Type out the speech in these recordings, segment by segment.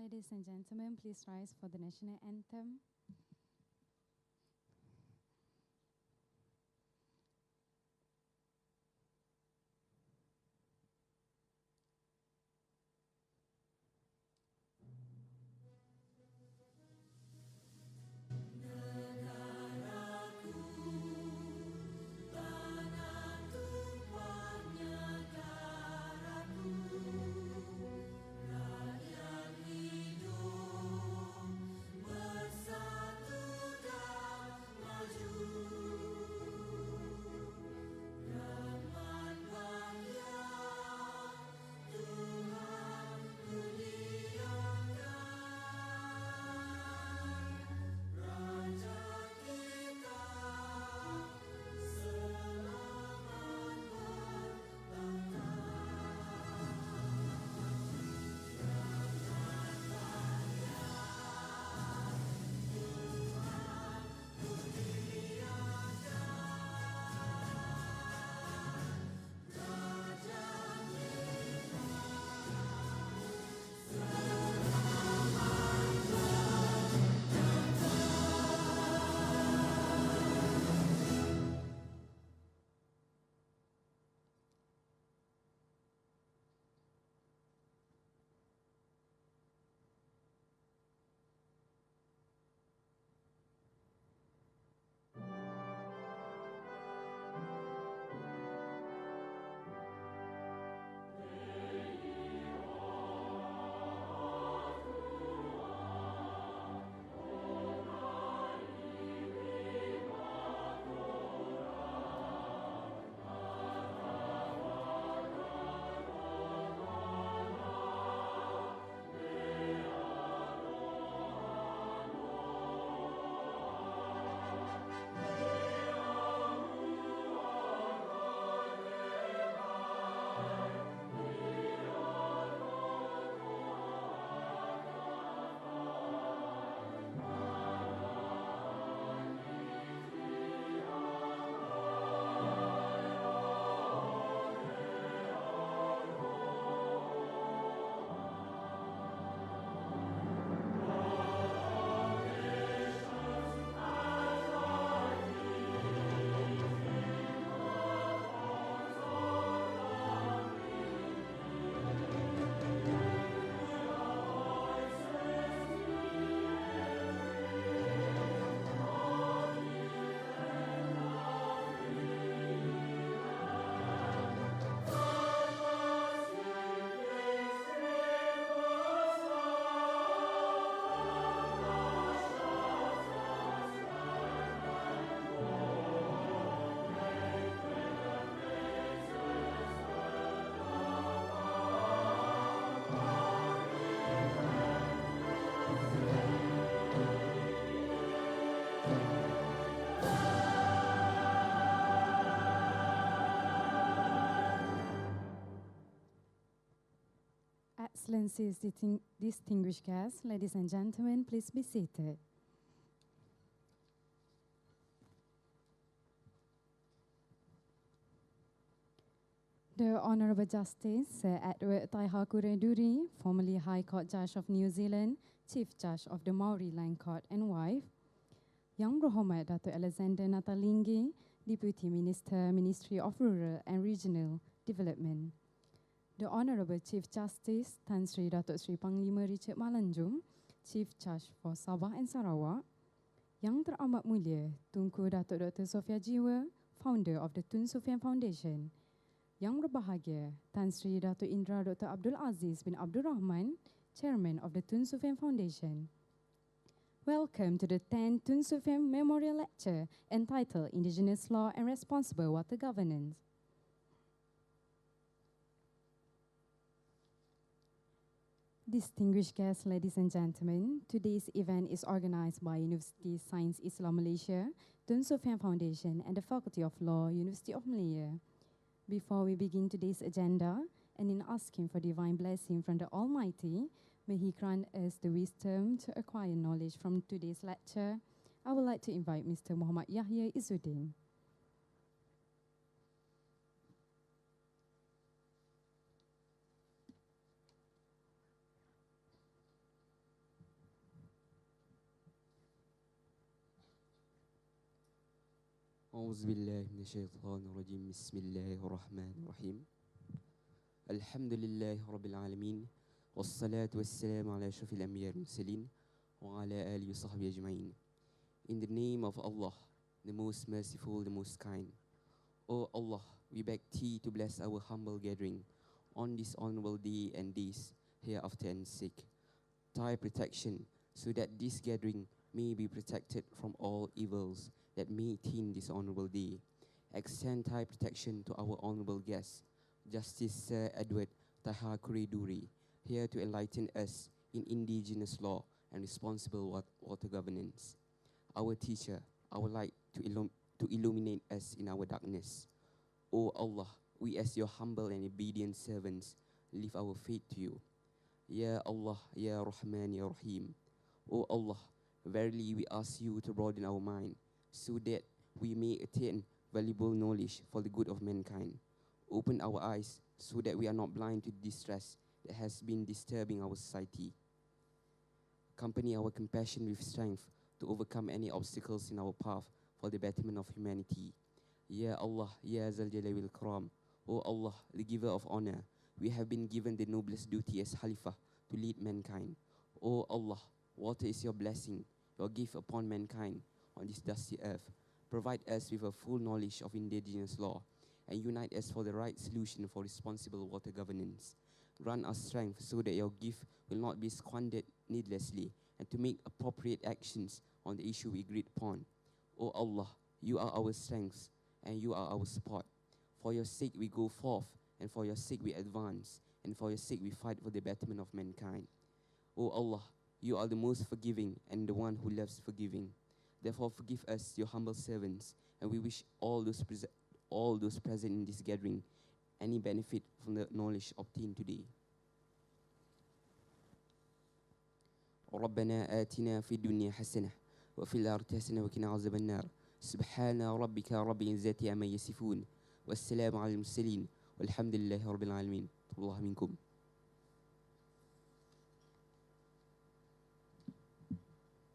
Ladies and gentlemen, please rise for the national anthem. Excellencies, distinguished guests, ladies and gentlemen, please be seated. The Honourable Justice Sir Edward Taihakure Duri, formerly High Court Judge of New Zealand, Chief Judge of the Maori Land Court and wife, Yang Berhormat Dato' Alexander Natalinggi, Deputy Minister, Ministry of Rural and Regional Development, the Honourable Chief Justice Tan Sri Dato' Sri Panglima Richard Malanjum, Chief Judge for Sabah and Sarawak, Yang Teramat Mulia Tunku Dato' Dr. Sophia Jiwa, Founder of the Tun Suffian Foundation, Yang Berbahagia Tan Sri Dato' Indra Dr. Abdul Aziz bin Abdul Rahman, Chairman of the Tun Suffian Foundation. Welcome to the 10th Tun Suffian Memorial Lecture entitled Indigenous Law and Responsible Water Governance. Distinguished guests, ladies and gentlemen, today's event is organized by University Science Islam Malaysia, Tun Suffian Foundation and the Faculty of Law, University of Malaya. Before we begin today's agenda, and in asking for divine blessing from the Almighty, may He grant us the wisdom to acquire knowledge from today's lecture, I would like to invite Mr. Muhammad Yahya Izzuddin. أعوذ بالله من الشيطان الرجيم بسم الله الرحمن الرحيم الحمد لله رب العالمين والصلاة والسلام على أشرف الأنبياء والمرسلين وعلى آله وصحبه أجمعين. In the name of Allah, the most merciful, the most kind. O Allah, we beg Thee to bless our humble gathering on this honorable day and days hereafter and seek Thy protection so that this gathering may be protected from all evils that may taint this honorable day. Extend Thy protection to our honorable guest, Justice Sir Edward Tahakuri Duri, here to enlighten us in indigenous law and responsible water governance. Our teacher, our light to illuminate us in our darkness. O Allah, we as your humble and obedient servants lift our faith to you. Ya Allah, Ya Rahman, Ya Rahim. O Allah, verily we ask you to broaden our mind so that we may attain valuable knowledge for the good of mankind. Open our eyes so that we are not blind to distress that has been disturbing our society. Accompany our compassion with strength to overcome any obstacles in our path for the betterment of humanity. Ya Allah, Ya Zal Jalali wal Ikram. O Allah, the giver of honor, we have been given the noblest duty as Khalifah to lead mankind. O Allah, water is your blessing, your gift upon mankind on this dusty earth. Provide us with a full knowledge of indigenous law and unite us for the right solution for responsible water governance. Grant us strength so that your gift will not be squandered needlessly and to make appropriate actions on the issue we agreed upon. O Allah, you are our strength and you are our support. For your sake we go forth, and for your sake we advance, and for your sake we fight for the betterment of mankind. O Allah, you are the most forgiving and the one who loves forgiving. Therefore forgive us, your humble servants, and we wish all those present in this gathering any benefit from the knowledge obtained today. ربنا آتنا في الدنيا حسنة وفي الآخرة حسنة وقنا عذاب النار سبحان ربك رب العزة عما يصفون والسلام على المرسلين والحمد لله رب العالمين. الله منكم.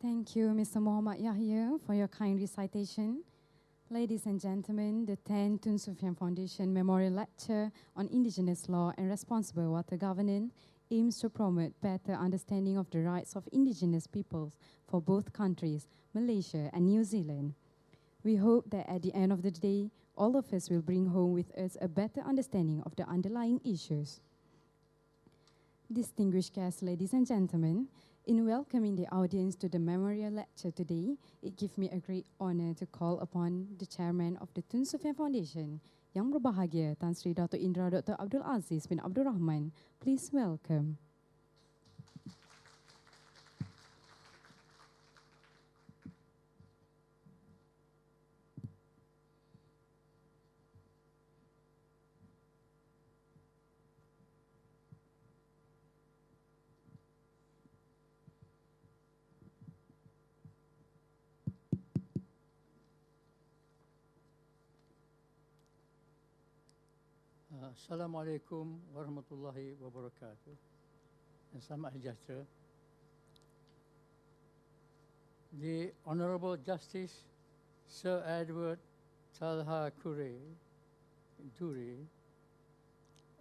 Thank you, Mr. Muhammad Yahya, for your kind recitation. Ladies and gentlemen, the 10th Tun Suffian Foundation Memorial Lecture on Indigenous Law and Responsible Water Governance aims to promote better understanding of the rights of indigenous peoples for both countries, Malaysia and New Zealand. We hope that at the end of the day, all of us will bring home with us a better understanding of the underlying issues. Distinguished guests, ladies and gentlemen, in welcoming the audience to the memorial lecture today, it gives me a great honor to call upon the chairman of the Tun Suffian Foundation, Yang Berbahagia Tan Sri Dato' Indra Dr. Abdul Aziz bin Abdul Rahman. Please welcome. Assalamualaikum warahmatullahi wabarakatuh. And selamat hari sejahtera. The Honorable Justice Sir Edward Talha Duri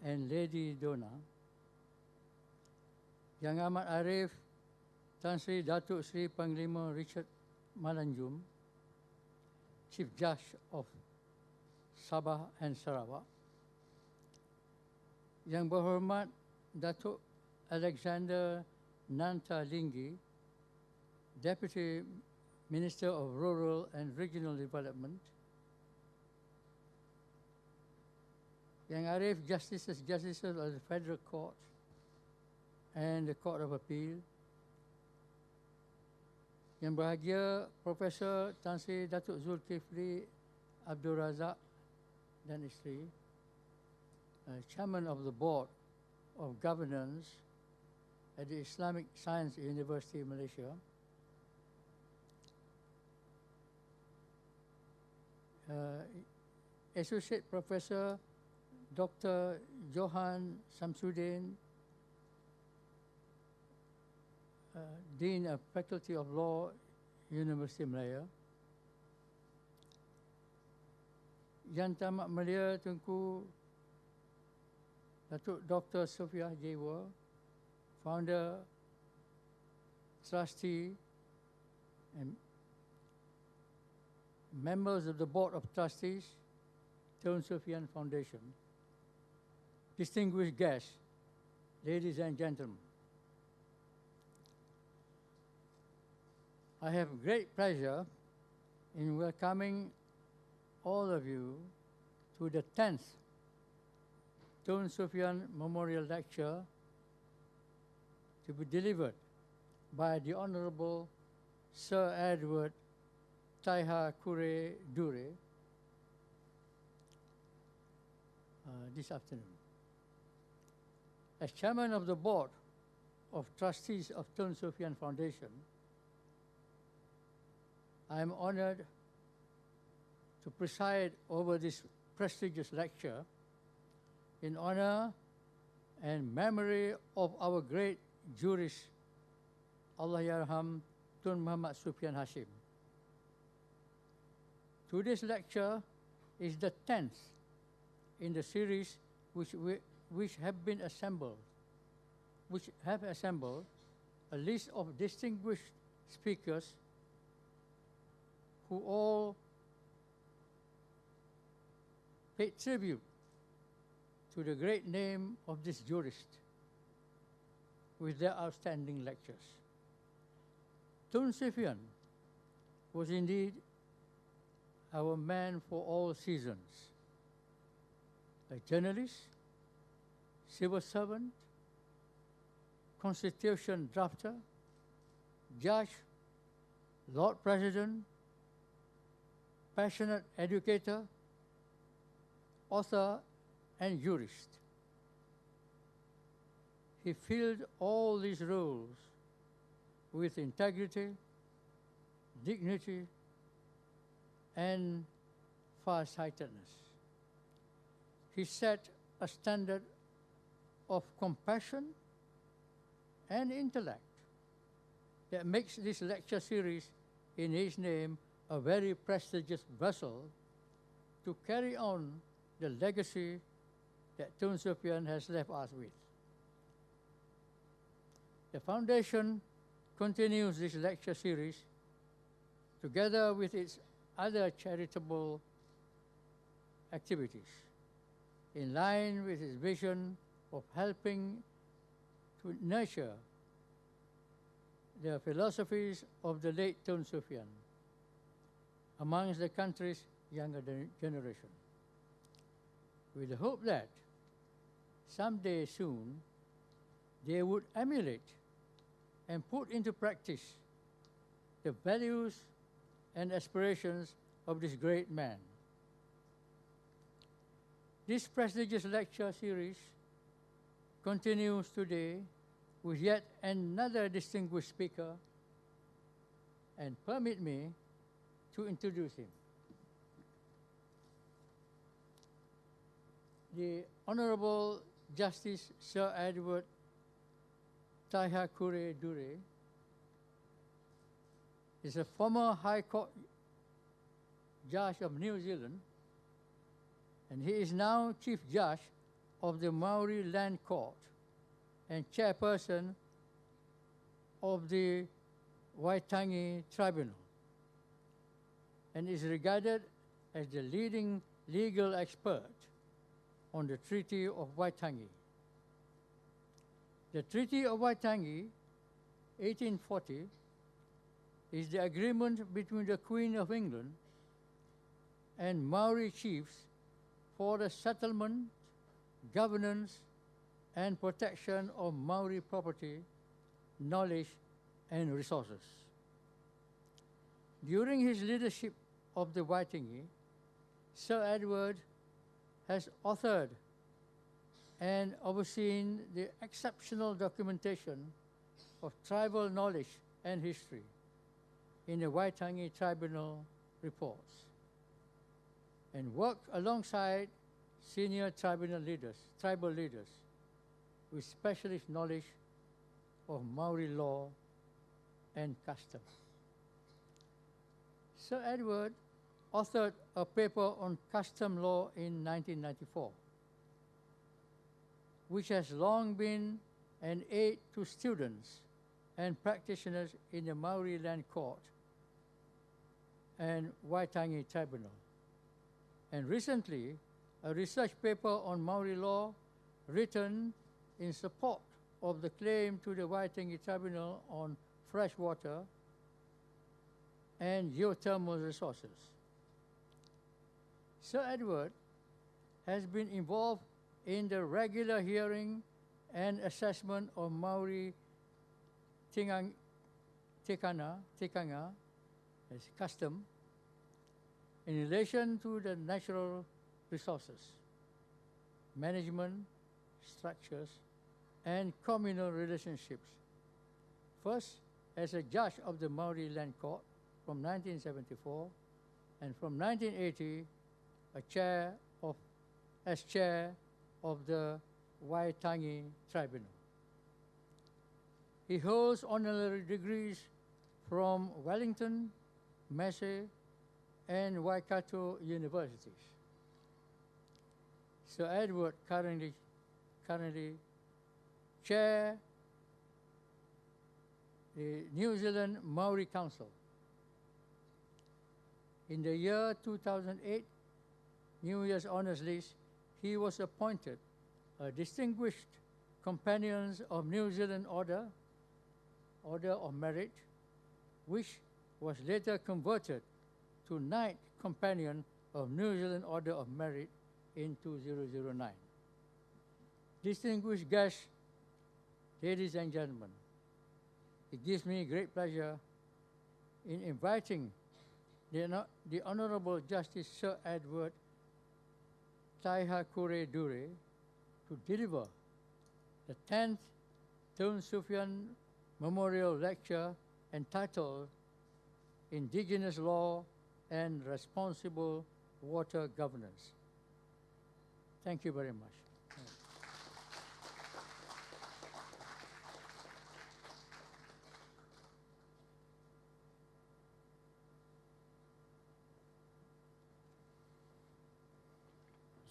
and Lady Donna, Yang Amat Arif Tan Sri Datuk Sri Panglima Richard Malanjum, Chief Judge of Sabah and Sarawak, Yang Berhormat Datuk Alexander Nanta Linggi, Deputy Minister of Rural and Regional Development, Yang Arif Justices of the Federal Court and the Court of Appeal, Yang Berbahagia Profesor Tan Sri Datuk Zulkifli Abdul Razak dan isteri, Chairman of the Board of Governance at the Islamic Science University of Malaysia, Associate Professor Dr. Johan Samsudin, Dean of Faculty of Law, University of Malaya, Jantan Mak Malaya Tunku Datuk Dr. Sophia Jewa, founder, trustee, and members of the Board of Trustees, 10th Tun Suffian Foundation, distinguished guests, ladies and gentlemen. I have great pleasure in welcoming all of you to the 10th Tun Suffian Memorial Lecture to be delivered by the Honorable Sir Edward Taiha Kure Dure this afternoon. As Chairman of the Board of Trustees of 10th Tun Suffian Foundation, I am honored to preside over this prestigious lecture in honor and memory of our great jurist, Allahyarham Tun Muhammad Sufyan Hashim. Today's lecture is the 10th in the series which have assembled a list of distinguished speakers who all paid tribute to the great name of this jurist with their outstanding lectures. Tun Suffian was indeed our man for all seasons, a journalist, civil servant, constitution drafter, judge, Lord President, passionate educator, author, and jurist. He filled all these roles with integrity, dignity, and farsightedness. He set a standard of compassion and intellect that makes this lecture series in his name a very prestigious vessel to carry on the legacy that Tun Suffian has left us with. The Foundation continues this lecture series together with its other charitable activities in line with its vision of helping to nurture the philosophies of the late Tun Suffian amongst the country's younger generation, with the hope that someday soon they would emulate and put into practice the values and aspirations of this great man. This prestigious lecture series continues today with yet another distinguished speaker, and permit me to introduce him. The Honorable Justice Sir Edward Taiha Kure Dure is a former High Court Judge of New Zealand, and he is now Chief Judge of the Maori Land Court and Chairperson of the Waitangi Tribunal, and is regarded as the leading legal expert on the Treaty of Waitangi. The Treaty of Waitangi, 1840, is the agreement between the Queen of England and Maori chiefs for the settlement, governance, and protection of Maori property, knowledge, and resources. During his leadership of the Waitangi, Sir Edward has authored and overseen the exceptional documentation of tribal knowledge and history in the Waitangi Tribunal reports, and worked alongside senior tribal leaders with specialist knowledge of Maori law and custom. Sir Edward authored a paper on custom law in 1994, which has long been an aid to students and practitioners in the Maori Land Court and Waitangi Tribunal. And recently, a research paper on Maori law written in support of the claim to the Waitangi Tribunal on freshwater and geothermal resources. Sir Edward has been involved in the regular hearing and assessment of Maori tikanga as custom in relation to the natural resources, management, structures, and communal relationships. First, as a judge of the Maori Land Court from 1974, and from 1980, as chair of the Waitangi Tribunal. He holds honorary degrees from Wellington, Massey, and Waikato universities. Sir Edward currently chair the New Zealand Maori Council. In the year 2008, New Year's Honours List, he was appointed a Distinguished Companions of New Zealand Order of Merit, which was later converted to Knight Companion of New Zealand Order of Merit in 2009. Distinguished guests, ladies and gentlemen, it gives me great pleasure in inviting the Honorable Justice Sir Edward Taihakure Dure to deliver the 10th Tun Suffian Memorial Lecture entitled Indigenous Law and Responsible Water Governance. Thank you very much.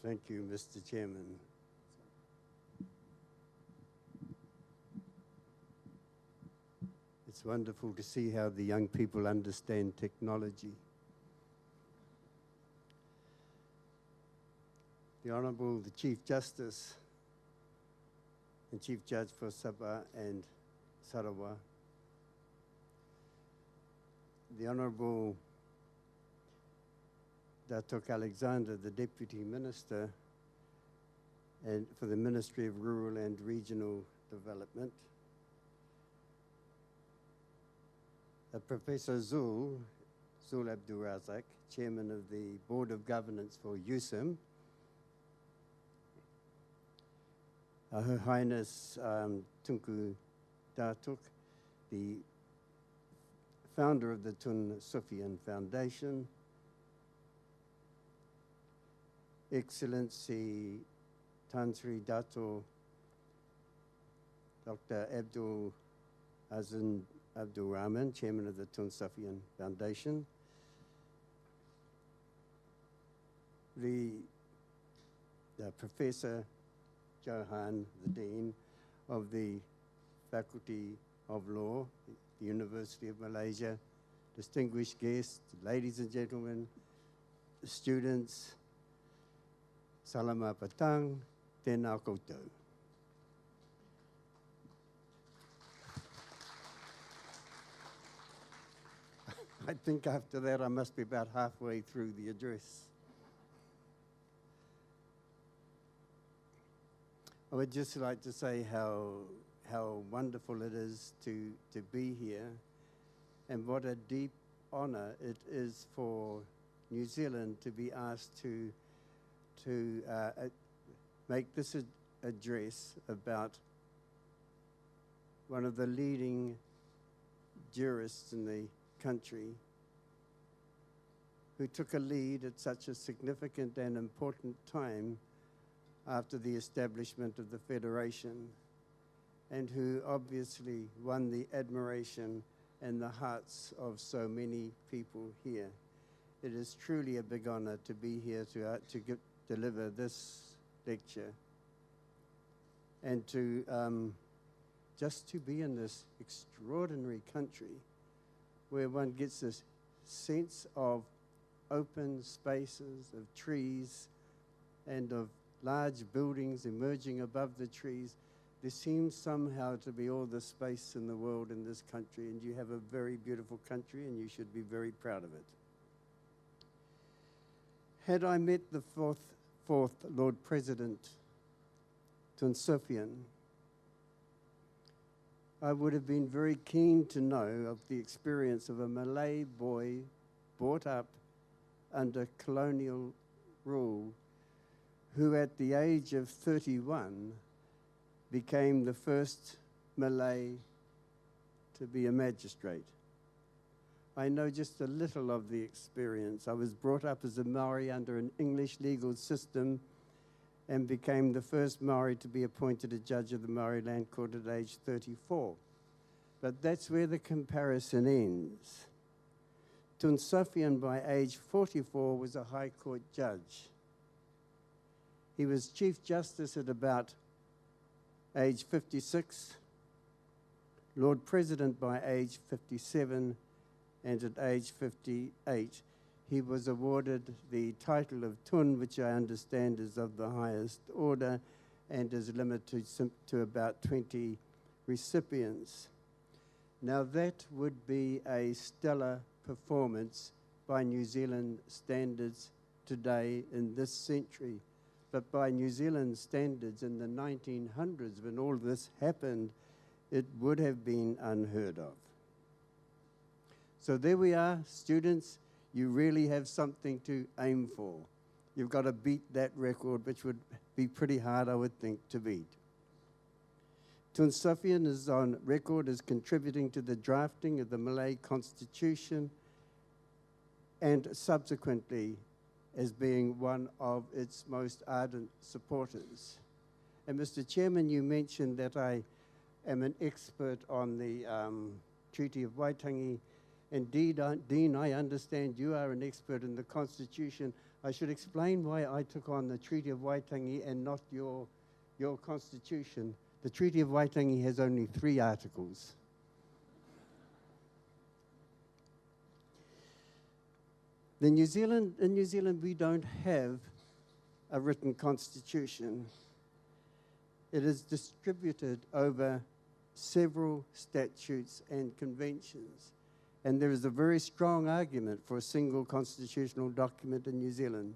Thank you, Mr. Chairman. It's wonderful to see how the young people understand technology. The Honourable, the Chief Justice and Chief Judge for Sabah and Sarawak, the Honourable Datuk Alexander, the Deputy Minister and for the Ministry of Rural and Regional Development, Professor Zul Abdul Razak, Chairman of the Board of Governance for USIM, Her Highness Tunku Datuk, the founder of the Tun Suffian Foundation, Excellency Tan Sri Dato Dr. Abdul Azim Abdul Rahman, Chairman of the Tun Suffian Foundation, the Professor Johan, the Dean of the Faculty of Law, the University of Malaysia, distinguished guests, ladies and gentlemen, students, Salama Patang, Tēnā koutou. I think after that I must be about halfway through the address. I would just like to say how wonderful it is to be here, and what a deep honour it is for New Zealand to be asked to make this address about one of the leading jurists in the country who took a lead at such a significant and important time after the establishment of the Federation, and who obviously won the admiration and the hearts of so many people here. It is truly a big honor to be here to deliver this lecture and to just to be in this extraordinary country where one gets this sense of open spaces, of trees, and of large buildings emerging above the trees. There seems somehow to be all the space in the world in this country, and you have a very beautiful country, and you should be very proud of it. Had I met the fourth Lord President, Tun Suffian, I would have been very keen to know of the experience of a Malay boy brought up under colonial rule, who at the age of 31 became the first Malay to be a magistrate. I know just a little of the experience. I was brought up as a Maori under an English legal system and became the first Maori to be appointed a judge of the Maori Land Court at age 34. But that's where the comparison ends. Tun Suffian, by age 44, was a High Court judge. He was Chief Justice at about age 56, Lord President by age 57, and at age 58, he was awarded the title of Tun, which I understand is of the highest order and is limited to about 20 recipients. Now that would be a stellar performance by New Zealand standards today in this century. But by New Zealand standards in the 1900s, when all this happened, it would have been unheard of. So there we are, students. You really have something to aim for. You've got to beat that record, which would be pretty hard, I would think, to beat. Tun Suffian is on record as contributing to the drafting of the Malay Constitution and subsequently as being one of its most ardent supporters. And Mr. Chairman, you mentioned that I am an expert on the Treaty of Waitangi. Indeed, Dean, I understand you are an expert in the Constitution. I should explain why I took on the Treaty of Waitangi and not your Constitution. The Treaty of Waitangi has only 3 articles. In New Zealand, we don't have a written constitution. It is distributed over several statutes and conventions. And there is a very strong argument for a single constitutional document in New Zealand.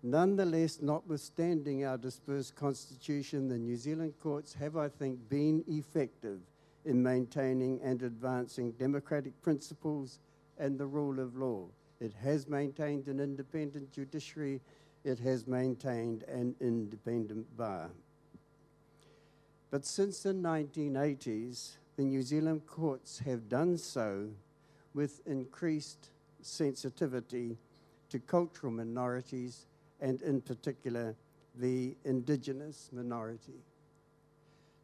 Nonetheless, notwithstanding our dispersed constitution, the New Zealand courts have, I think, been effective in maintaining and advancing democratic principles and the rule of law. It has maintained an independent judiciary. It has maintained an independent bar. But since the 1980s, the New Zealand courts have done so with increased sensitivity to cultural minorities and in particular the indigenous minority.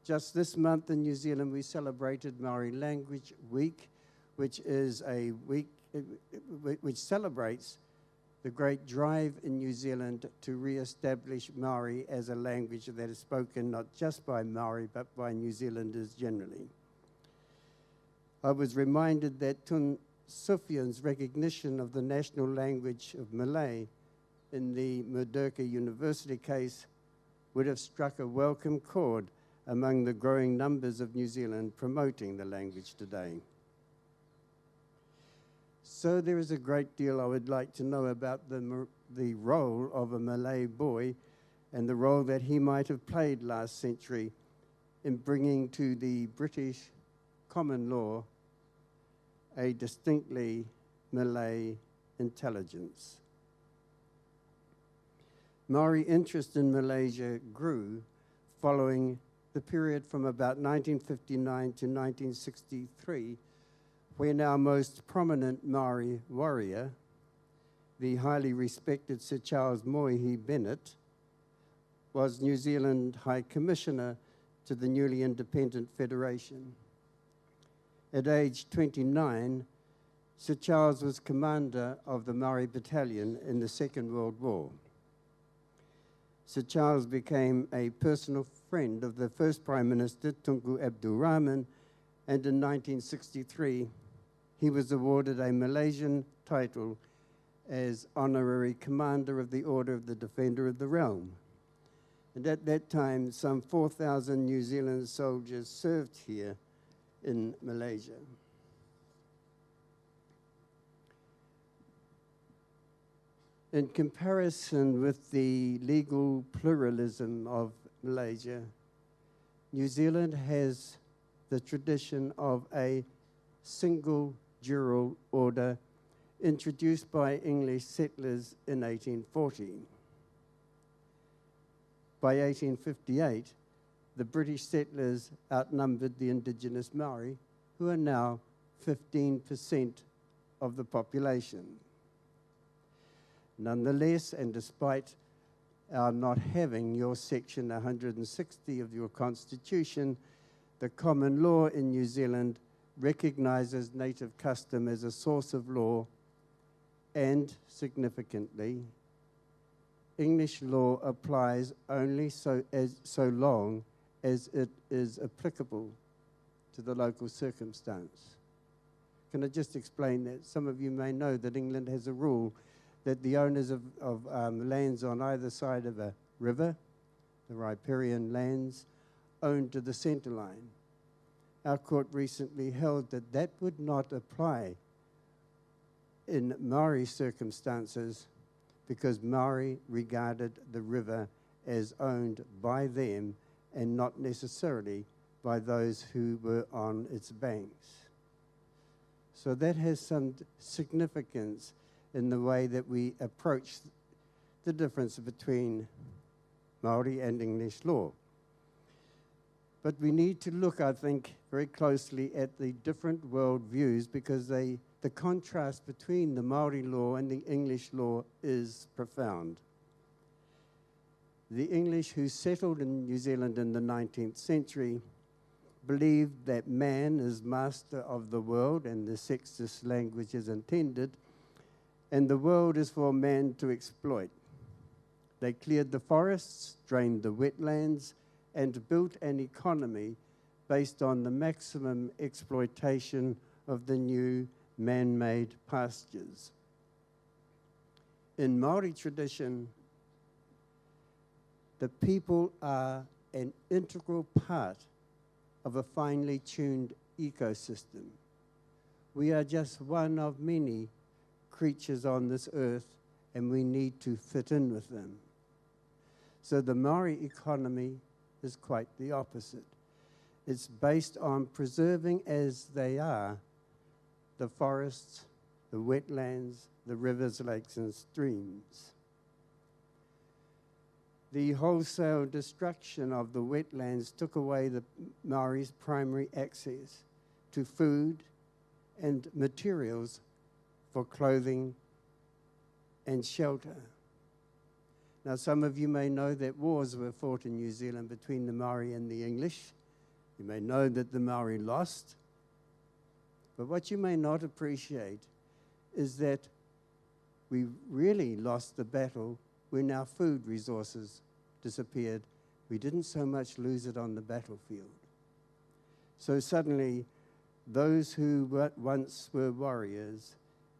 Just this month in New Zealand we celebrated Maori Language Week, which is a week which celebrates the great drive in New Zealand to re-establish Maori as a language that is spoken not just by Maori but by New Zealanders generally. I was reminded that Tun Suffian's recognition of the national language of Malay in the Merdeka University case would have struck a welcome chord among the growing numbers of New Zealand promoting the language today. So there is a great deal I would like to know about the role of a Malay boy and the role that he might have played last century in bringing to the British common law a distinctly Malay intelligence. Maori interest in Malaysia grew following the period from about 1959 to 1963, when our most prominent Maori warrior, the highly respected Sir Charles Moihi Bennett, was New Zealand High Commissioner to the newly independent Federation. At age 29, Sir Charles was commander of the Maori Battalion in the Second World War. Sir Charles became a personal friend of the first Prime Minister, Tunku Abdul Rahman, and in 1963, he was awarded a Malaysian title as Honorary Commander of the Order of the Defender of the Realm. And at that time, some 4,000 New Zealand soldiers served here in Malaysia. In comparison with the legal pluralism of Malaysia, New Zealand has the tradition of a single jural order introduced by English settlers in 1840. By 1858, the British settlers outnumbered the indigenous Maori, who are now 15% of the population. Nonetheless, and despite our not having your section 160 of your constitution, the common law in New Zealand recognizes native custom as a source of law, and significantly, English law applies only so long as it is applicable to the local circumstance. Can I just explain that? Some of you may know that England has a rule that the owners of lands on either side of a river, the riparian lands, owned to the centre line. Our court recently held that that would not apply in Maori circumstances because Maori regarded the river as owned by them and not necessarily by those who were on its banks. So that has some significance in the way that we approach the difference between Maori and English law. But we need to look, I think, very closely at the different world views because the contrast between the Maori law and the English law is profound. The English who settled in New Zealand in the 19th century believed that man is master of the world, and the sexist language is intended, and the world is for man to exploit. They cleared the forests, drained the wetlands, and built an economy based on the maximum exploitation of the new man-made pastures. In Maori tradition, the people are an integral part of a finely tuned ecosystem. We are just one of many creatures on this earth, and we need to fit in with them. So the Maori economy is quite the opposite. It's based on preserving as they are the forests, the wetlands, the rivers, lakes, and streams. The wholesale destruction of the wetlands took away the Maori's primary access to food and materials for clothing and shelter. Now, some of you may know that wars were fought in New Zealand between the Maori and the English. You may know that the Maori lost. But what you may not appreciate is that we really lost the battle when our food resources disappeared. We didn't so much lose it on the battlefield. So suddenly, those who once were warriors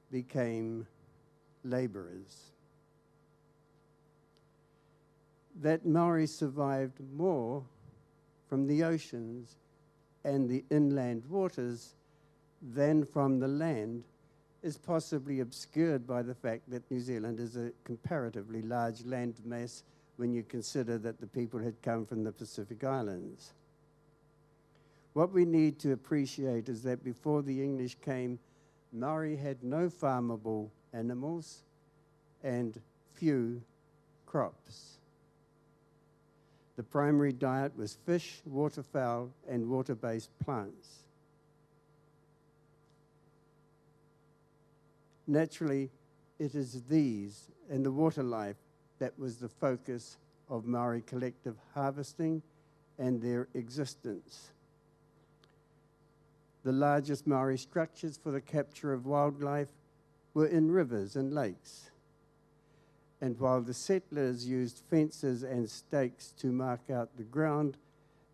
became laborers. That Maori survived more from the oceans and the inland waters than from the land is possibly obscured by the fact that New Zealand is a comparatively large land mass when you consider that the people had come from the Pacific Islands. What we need to appreciate is that before the English came, Maori had no farmable animals and few crops. The primary diet was fish, waterfowl, and water-based plants. Naturally, it is these and the water life that was the focus of Maori collective harvesting and their existence. The largest Maori structures for the capture of wildlife were in rivers and lakes. And while the settlers used fences and stakes to mark out the ground,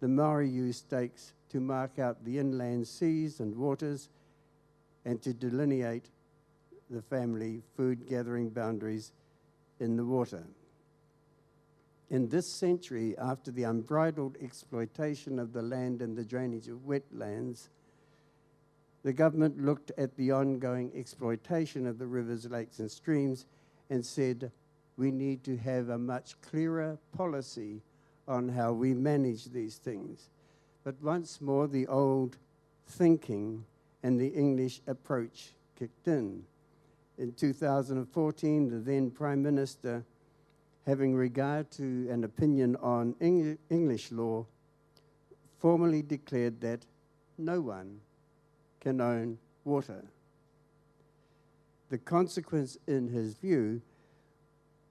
the Maori used stakes to mark out the inland seas and waters and to delineate the family food gathering boundaries in the water. In this century, after the unbridled exploitation of the land and the drainage of wetlands, the government looked at the ongoing exploitation of the rivers, lakes, and streams and said, we need to have a much clearer policy on how we manage these things. But once more, the old thinking and the English approach kicked in. In 2014, the then Prime Minister, having regard to an opinion on English law, formally declared that no one can own water. The consequence, in his view,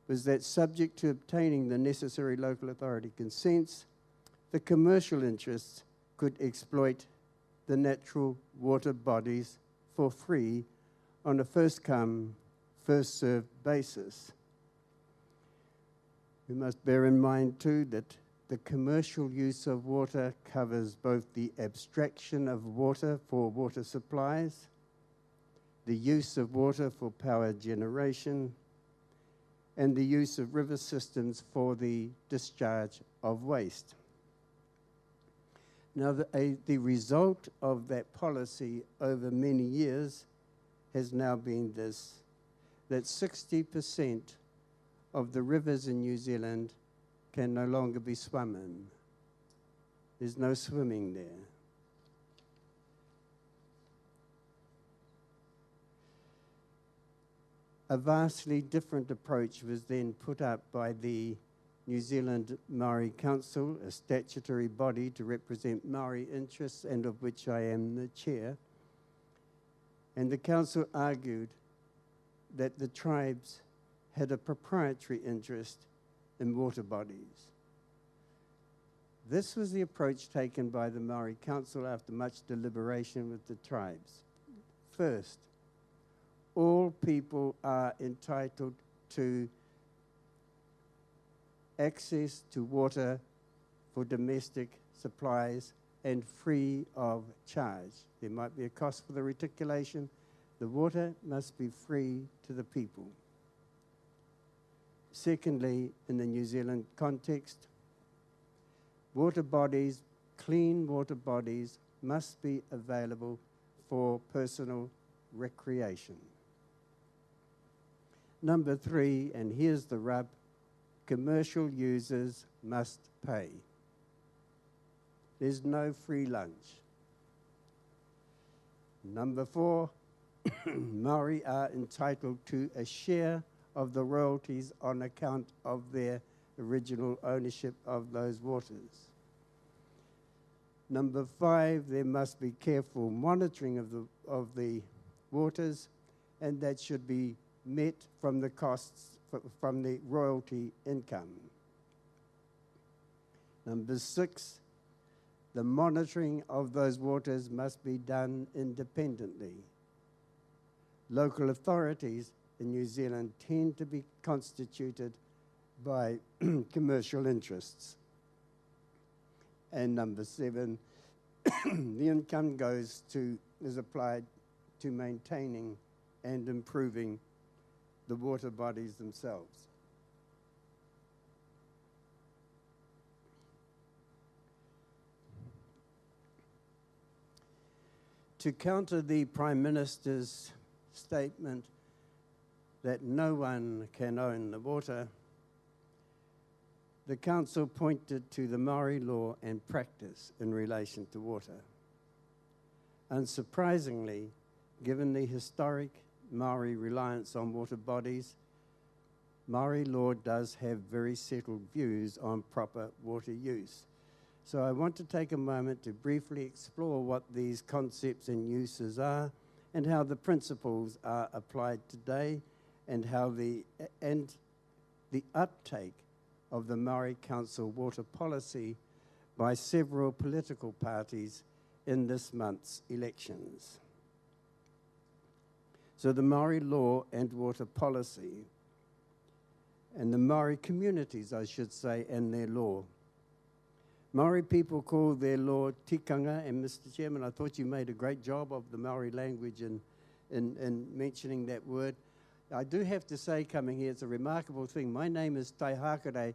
was that subject to obtaining the necessary local authority consents, the commercial interests could exploit the natural water bodies for free on a first-come, first-served basis. We must bear in mind, too, that the commercial use of water covers both the abstraction of water for water supplies, the use of water for power generation, and the use of river systems for the discharge of waste. Now, the result of that policy over many years has now been this, that 60% of the rivers in New Zealand can no longer be swum in. There's no swimming there. A vastly different approach was then put up by the New Zealand Maori Council, a statutory body to represent Maori interests and of which I am the chair. And the council argued that the tribes had a proprietary interest in water bodies. This was the approach taken by the Maori Council after much deliberation with the tribes. First, all people are entitled to access to water for domestic supplies and free of charge. There might be a cost for the reticulation. The water must be free to the people. Secondly, in the New Zealand context, water bodies, clean water bodies, must be available for personal recreation. Number 3, and here's the rub, commercial users must pay. There's no free lunch. Number 4, Maori are entitled to a share of the royalties on account of their original ownership of those waters. Number 5, there must be careful monitoring of the waters, and that should be met from the costs from the royalty income. Number 6, the monitoring of those waters must be done independently. Local authorities in New Zealand tend to be constituted by commercial interests. And number 7, the income is applied to maintaining and improving the water bodies themselves. To counter the Prime Minister's statement that no one can own the water, the Council pointed to the Maori law and practice in relation to water. Unsurprisingly, given the historic Maori reliance on water bodies, Maori law does have very settled views on proper water use. So I want to take a moment to briefly explore what these concepts and uses are and how the principles are applied today and how the uptake of the Maori Council water policy by several political parties in this month's elections. So the Maori law and water policy, and the Maori communities, I should say, and their law. Maori people call their law tikanga, and Mr. Chairman, I thought you made a great job of the Maori language in mentioning that word. I do have to say, coming here, it's a remarkable thing. My name is Tai Hakare.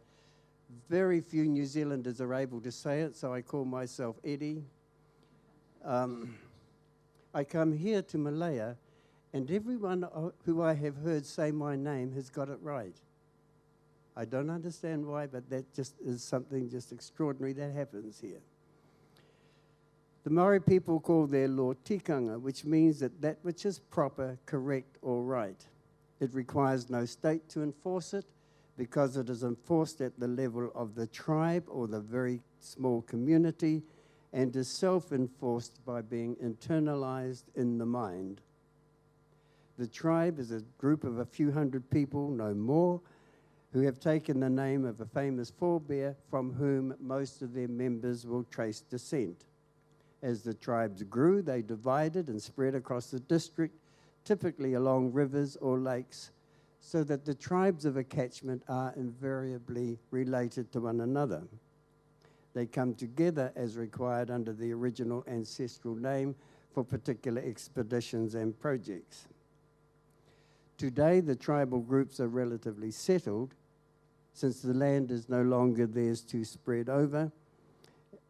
Very few New Zealanders are able to say it, so I call myself Eddie. I come here to Malaya, and everyone who I have heard say my name has got it right. I don't understand why, but that just is something just extraordinary that happens here. The Maori people call their law tikanga, which means that which is proper, correct, or right. It requires no state to enforce it because it is enforced at the level of the tribe or the very small community and is self-enforced by being internalized in the mind. The tribe is a group of a few hundred people, no more, who have taken the name of a famous forebear from whom most of their members will trace descent. As the tribes grew, they divided and spread across the district, typically along rivers or lakes, so that the tribes of a catchment are invariably related to one another. They come together as required under the original ancestral name for particular expeditions and projects. Today, the tribal groups are relatively settled, since the land is no longer theirs to spread over,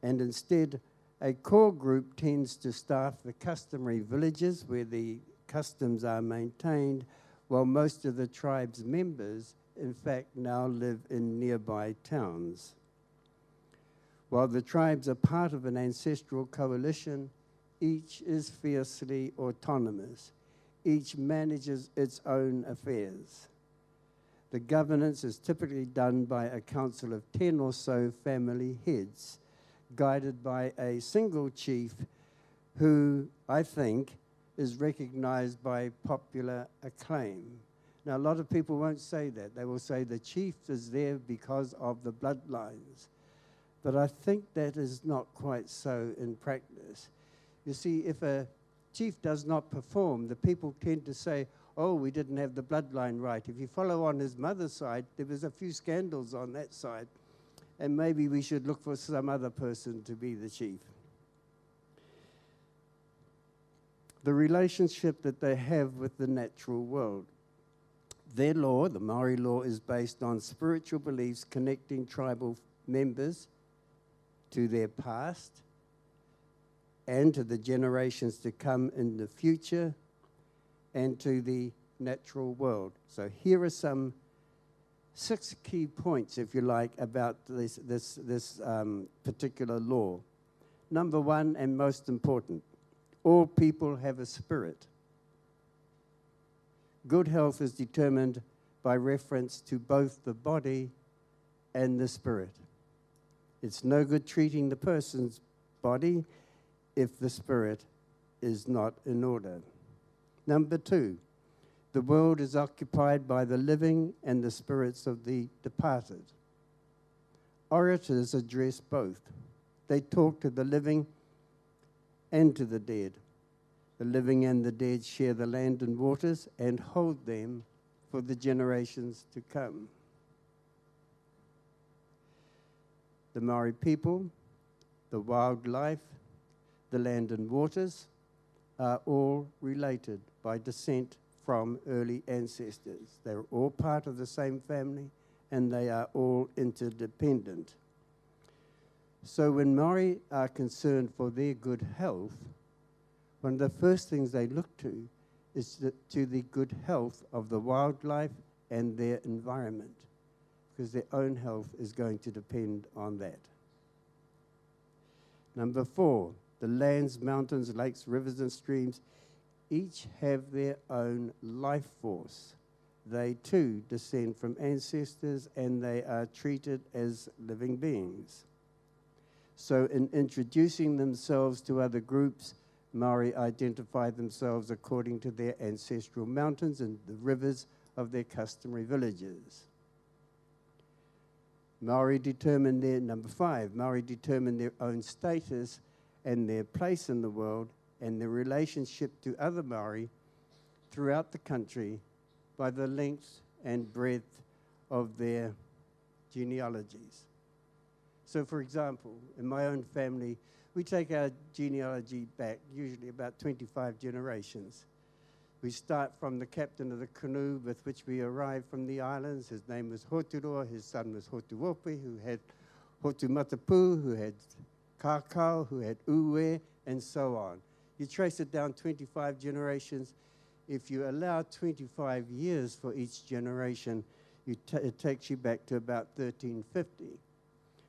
and instead, a core group tends to staff the customary villages where the customs are maintained, while most of the tribe's members, in fact, now live in nearby towns. While the tribes are part of an ancestral coalition, each is fiercely autonomous. Each manages its own affairs. The governance is typically done by a council of 10 or so family heads, guided by a single chief who, I think, is recognized by popular acclaim. Now, a lot of people won't say that. They will say the chief is there because of the bloodlines. But I think that is not quite so in practice. You see, if a chief does not perform, the people tend to say, oh, we didn't have the bloodline right. If you follow on his mother's side, there was a few scandals on that side, and maybe we should look for some other person to be the chief. The relationship that they have with the natural world. Their law, the Maori law, is based on spiritual beliefs connecting tribal members to their past and to the generations to come in the future and to the natural world. So here are some 6 key points, if you like, about this particular law. Number 1, and most important, all people have a spirit. Good health is determined by reference to both the body and the spirit. It's no good treating the person's body if the spirit is not in order. Number 2, the world is occupied by the living and the spirits of the departed. Orators address both. They talk to the living and to the dead. The living and the dead share the land and waters and hold them for the generations to come. The Maori people, the wildlife, the land and waters are all related by descent from early ancestors. They're all part of the same family and they are all interdependent. So when Maori are concerned for their good health, one of the first things they look to is to the good health of the wildlife and their environment, because their own health is going to depend on that. Number 4, the lands, mountains, lakes, rivers, and streams each have their own life force. They too descend from ancestors and they are treated as living beings. So in introducing themselves to other groups, Maori identify themselves according to their ancestral mountains and the rivers of their customary villages. Maori determine their, number 5, Maori determine their own status and their place in the world and their relationship to other Maori throughout the country by the length and breadth of their genealogies. So, for example, in my own family, we take our genealogy back usually about 25 generations. We start from the captain of the canoe with which we arrived from the islands. His name was Hoturoa, his son was Hotuope, who had Hotu Matapu, who had Kakao, who had Uwe, and so on. You trace it down 25 generations. If you allow 25 years for each generation, it takes you back to about 1350.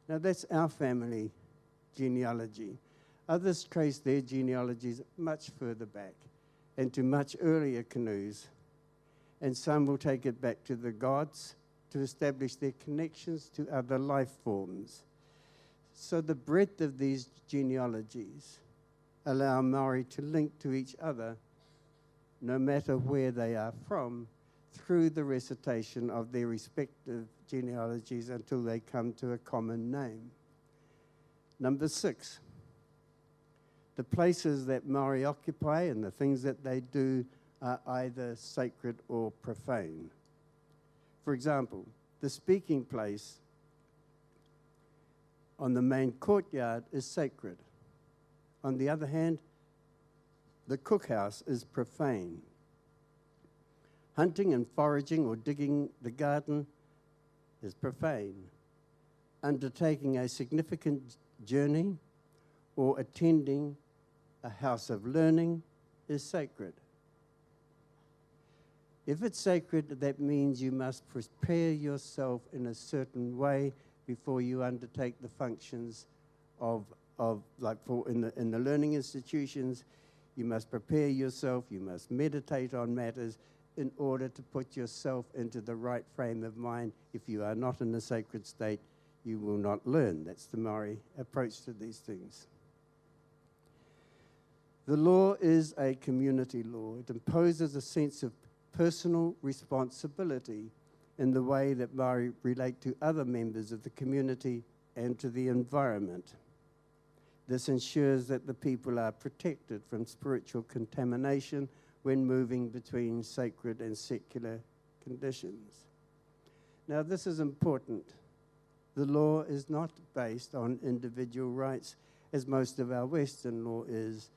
Now that's our family genealogy. Others trace their genealogies much further back and to much earlier canoes. And some will take it back to the gods to establish their connections to other life forms. So the breadth of these genealogies allow Maori to link to each other no matter where they are from, through the recitation of their respective genealogies until they come to a common name. Number 6, the places that Maori occupy and the things that they do are either sacred or profane. For example, the speaking place on the main courtyard is sacred. On the other hand, the cookhouse is profane. Hunting and foraging or digging the garden is profane. Undertaking a significant journey or attending a house of learning is sacred. If it's sacred, that means you must prepare yourself in a certain way before you undertake the functions of like in the learning institutions. You must prepare yourself, you must meditate on matters in order to put yourself into the right frame of mind. If you are not in a sacred state, you will not learn. That's the Maori approach to these things. The law is a community law. It imposes a sense of personal responsibility in the way that Maori relate to other members of the community and to the environment. This ensures that the people are protected from spiritual contamination when moving between sacred and secular conditions. Now, this is important. The law is not based on individual rights, as most of our Western law is,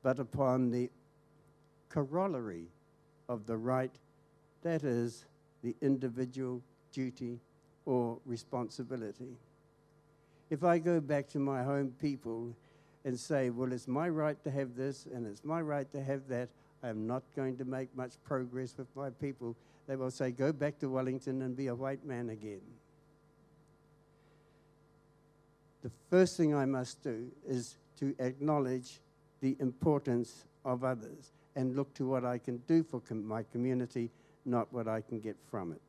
but upon the corollary of the right, that is, the individual duty or responsibility. If I go back to my home people and say, well, it's my right to have this and it's my right to have that, I'm not going to make much progress with my people. They will say, go back to Wellington and be a white man again. The first thing I must do is to acknowledge the importance of others and look to what I can do for my community, not what I can get from it.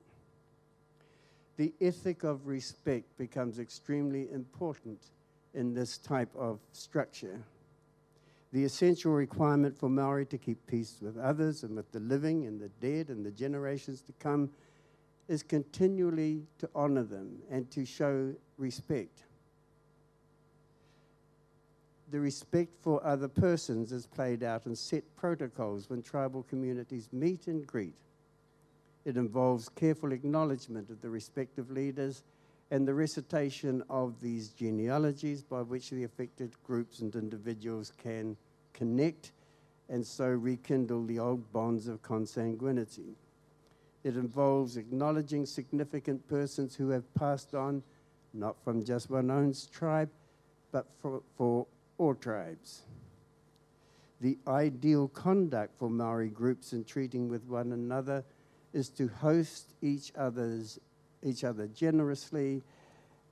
The ethic of respect becomes extremely important in this type of structure. The essential requirement for Maori to keep peace with others and with the living and the dead and the generations to come is continually to honor them and to show respect. The respect for other persons is played out in set protocols when tribal communities meet and greet. It involves careful acknowledgement of the respective leaders and the recitation of these genealogies by which the affected groups and individuals can connect and so rekindle the old bonds of consanguinity. It involves acknowledging significant persons who have passed on, not from just one own tribe, but for all tribes. The ideal conduct for Maori groups in treating with one another is to host each other generously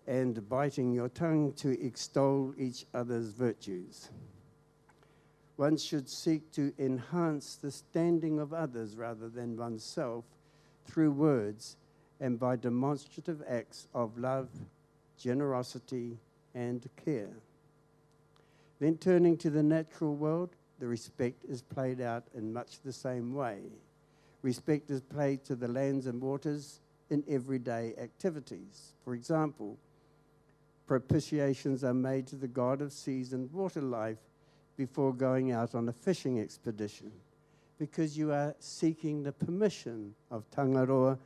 and biting your tongue to extol each other's virtues. One should seek to enhance the standing of others rather than oneself through words and by demonstrative acts of love, generosity, and care. Then turning to the natural world, the respect is played out in much the same way. Respect is played to the lands and waters in everyday activities. For example, Propitiations are made to the god of seas and water life before going out on a fishing expedition, because you are seeking the permission of Tangaroa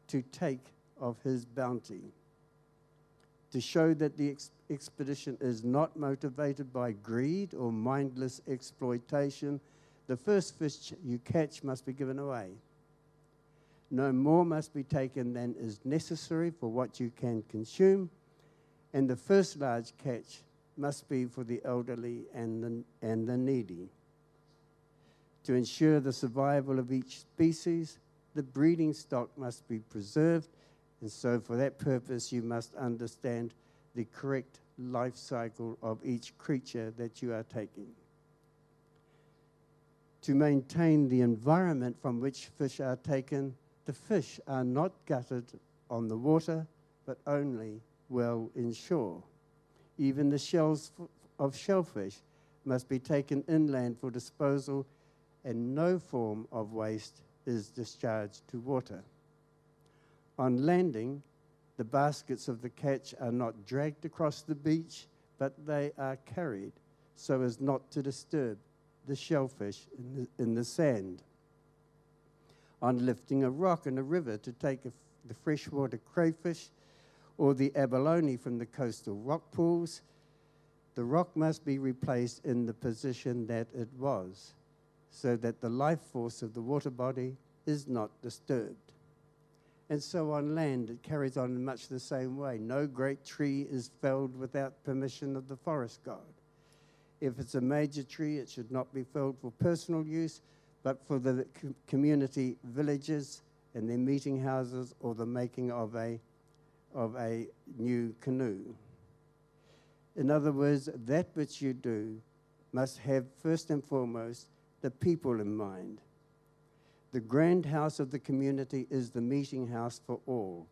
to take of his bounty. To show that the expedition is not motivated by greed or mindless exploitation, the first fish you catch must be given away. No more must be taken than is necessary for what you can consume, and the first large catch must be for the elderly and the needy. To ensure the survival of each species, the breeding stock must be preserved, and so for that purpose you must understand the correct life cycle of each creature that you are taking. To maintain the environment from which fish are taken, the fish are not gutted on the water, but only well inshore. Even the shells of shellfish must be taken inland for disposal, and no form of waste is discharged to water. On landing, the baskets of the catch are not dragged across the beach, but they are carried so as not to disturb the shellfish in the sand. On lifting a rock in a river to take the freshwater crayfish or the abalone from the coastal rock pools, the rock must be replaced in the position that it was, so that the life force of the water body is not disturbed. And so on land, it carries on in much the same way. No great tree is felled without permission of the forest god. If it's a major tree, it should not be felled for personal use, but for the community villages and their meeting houses or the making of a new canoe. In other words, that which you do must have first and foremost the people in mind. The grand house of the community is the meeting house for all.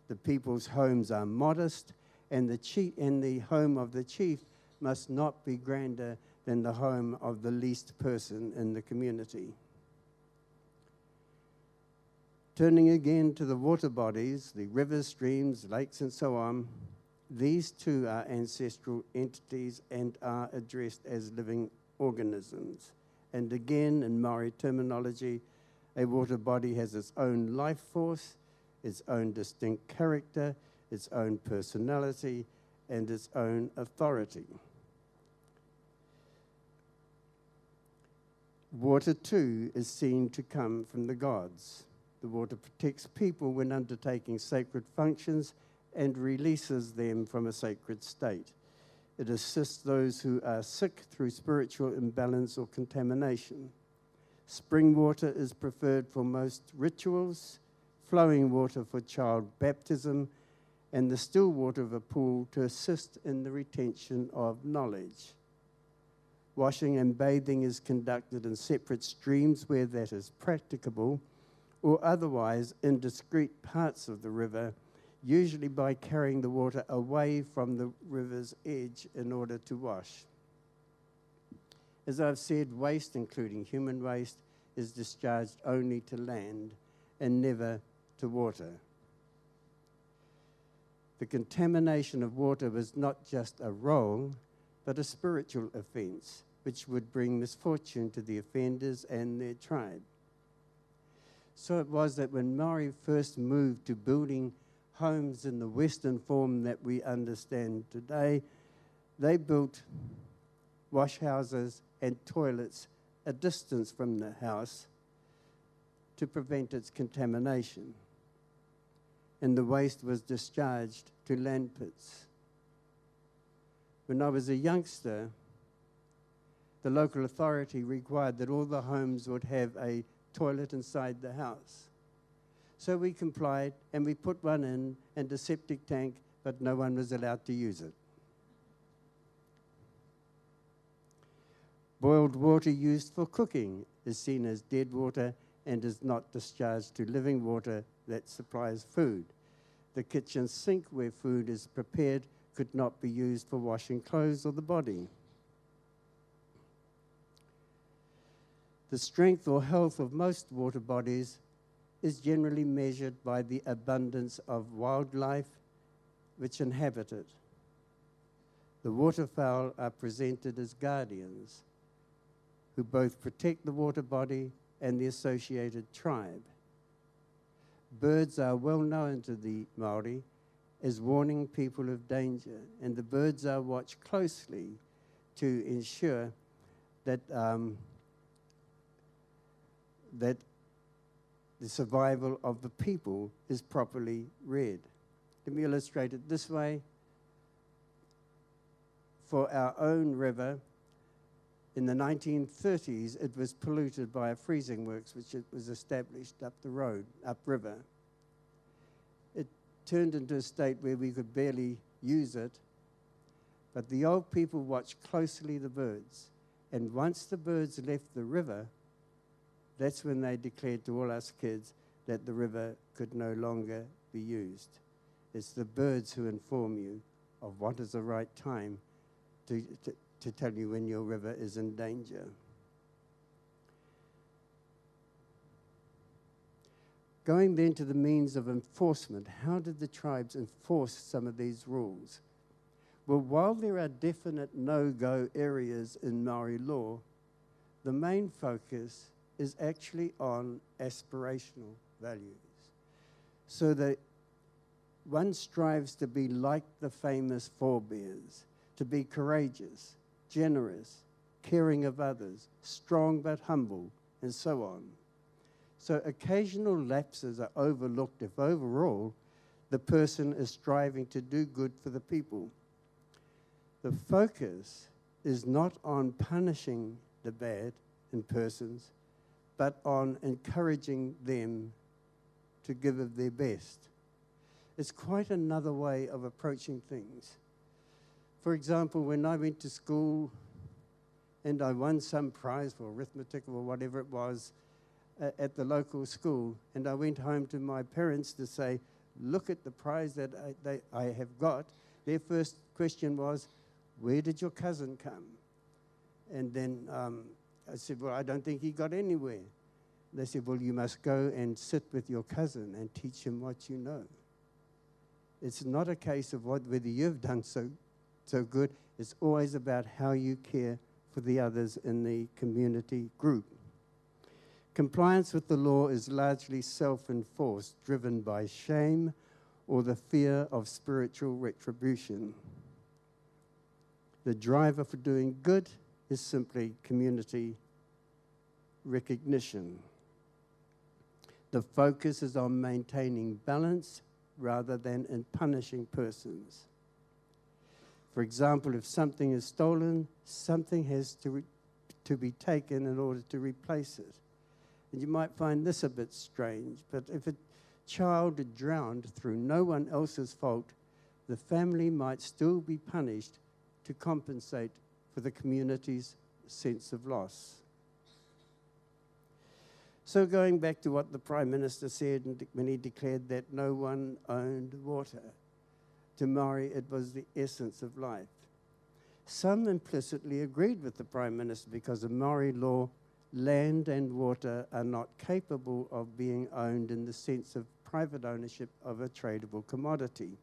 The people's homes are modest, and the home of the chief must not be grander than the home of the least person in the community. Turning again to the water bodies, the rivers, streams, lakes, and so on, these too are ancestral entities and are addressed as living organisms. And again, in Maori terminology, a water body has its own life force, its own distinct character, its own personality, and its own authority. Water, too, is seen to come from the gods. The water protects people when undertaking sacred functions and releases them from a sacred state. It assists those who are sick through spiritual imbalance or contamination. Spring water is preferred for most rituals, flowing water for child baptism, and the still water of a pool to assist in the retention of knowledge. Washing and bathing is conducted in separate streams where that is practicable, or otherwise in discrete parts of the river, usually by carrying the water away from the river's edge in order to wash. As I've said, waste, including human waste, is discharged only to land and never to water. The contamination of water was not just a wrong, but a spiritual offense, which would bring misfortune to the offenders and their tribe. So it was that when Maori first moved to building homes in the Western form that we understand today, they built wash houses and toilets a distance from the house to prevent its contamination. And the waste was discharged to land pits. When I was a youngster, the local authority required that all the homes would have a toilet inside the house. So we complied, and we put one in and a septic tank, but no one was allowed to use it. Boiled water used for cooking is seen as dead water and is not discharged to living water that supplies food. The kitchen sink where food is prepared could not be used for washing clothes or the body. The strength or health of most water bodies is generally measured by the abundance of wildlife which inhabit it. The waterfowl are presented as guardians who both protect the water body and the associated tribe. Birds are well known to the Maori as warning people of danger, and the birds are watched closely to ensure that that the survival of the people is properly reared. Let me illustrate it this way. For our own river, in the 1930s, it was polluted by a freezing works, which it was established up the road, upriver. It turned into a state where we could barely use it, but the old people watched closely the birds. And once the birds left the river, that's when they declared to all us kids that the river could no longer be used. It's the birds who inform you of what is the right time to tell you when your river is in danger. Going then to the means of enforcement, how did the tribes enforce some of these rules? Well, while there are definite no-go areas in Maori law, the main focus is actually on aspirational values. So that one strives to be like the famous forebears, to be courageous, generous, caring of others, strong but humble, and so on. So occasional lapses are overlooked if overall the person is striving to do good for the people. The focus is not on punishing the bad in persons, but on encouraging them to give of their best. It's quite another way of approaching things. For example, when I went to school and I won some prize for arithmetic or whatever it was at the local school, and I went home to my parents to say, look at the prize that I have got, their first question was, where did your cousin come? And then I said, well, I don't think he got anywhere. They said, well, you must go and sit with your cousin and teach him what you know. It's not a case of whether you've done so good. It's always about how you care for the others in the community group. Compliance with the law is largely self-enforced, driven by shame or the fear of spiritual retribution. The driver for doing good is simply community recognition. The focus is on maintaining balance rather than in punishing persons. For example, if something is stolen, something has to be taken in order to replace it. And you might find this a bit strange, but if a child drowned through no one else's fault, the family might still be punished to compensate for the community's sense of loss. So going back to what the Prime Minister said when he declared that no one owned water, to Maori it was the essence of life. Some implicitly agreed with the Prime Minister because of Maori law, land and water are not capable of being owned in the sense of private ownership of a tradable commodity.